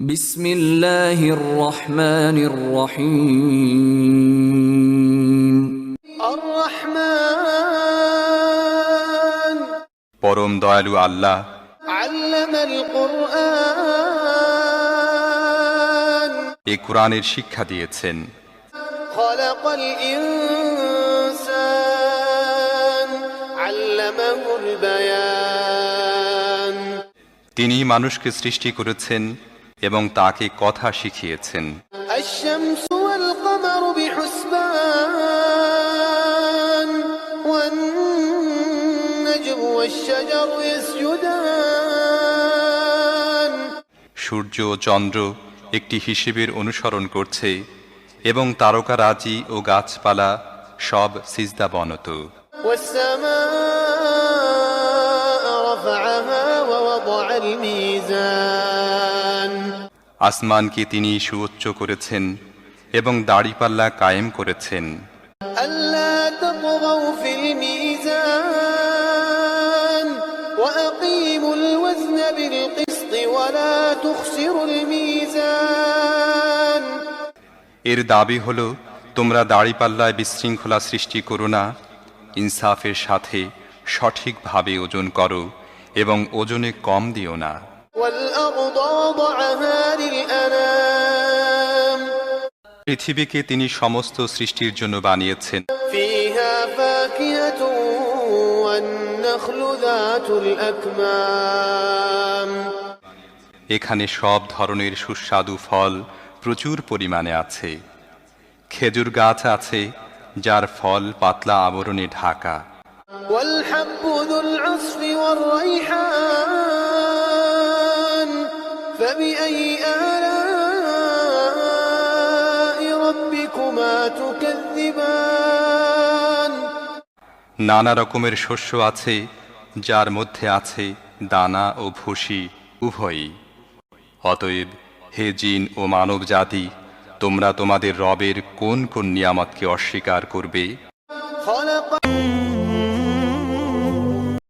বিসমিল্লাহির রহমানির রহিম। আর রহমান, পরম দয়ালু আল্লাহ আল্লামাল কুরআন, এই কোরআনের শিক্ষা দিয়েছেন। খালাকাল ইনসান, আল্লামাহুল বায়ান। তিনি মানুষকে সৃষ্টি করেছেন এবং তাকে কথা শিখিয়েছেন। আশ-শামসু ওয়াল কমারু বিহুসবান, ওয়ান-নাজমু ওয়াশ-শাজারু ইয়াসজুদান। সূর্য ও চন্দ্র একটি হিসেবের অনুসরণ করছে এবং তারকারাজি ও গাছপালা সব সিজদাবনত। ওয়াস-সামাআ রাফা'আহা ওয়া ওয়াদা'আল মিজান। আসমানকে তিনি সুউচ্চ করেছেন এবং দাড়িপাল্লা কায়েম করেছেন। আল্লা তাতগাউ ফিল মিজান ওয়া আকিমুল ওয়াজনা বিল কিসত ওয়া লা তুখসিরুল মিজান। এর দাবি হলো, তোমরা দাড়িপাল্লায় বিশৃঙ্খলা সৃষ্টি করো না, ইনসাফের সাথে সঠিকভাবে ওজন করো এবং ওজনে কম দিও না। ওয়াল-আরদ ওয়াদা'আহা লিল-আনাম। পৃথিবীকে তিনি সমস্ত সৃষ্টির জন্য বানিয়েছেন। ফিহা ফাকিহাতু ওয়ান-নাখলু যাতুল আকমাম। এখানে সব ধরনের সুস্বাদু ফল প্রচুর পরিমাণে আছে। খেজুর গাছ আছে যার ফল পাতলা আবরণে ঢাকা। ওয়াল-হাব্বু যুল আসফি ওয়ার-রাইহান, ফাবিআইয়ি আলা'i রাব্বিকুমা তুকাযযিবান। নানা রকমের শস্য আছে যার মধ্যে আছে দানা ও ভুসি উভয়ই। অতএব হে জিন ও মানব জাতি, তোমরা তোমাদের রবের কোন কোন নিয়ামতকে অস্বীকার করবে?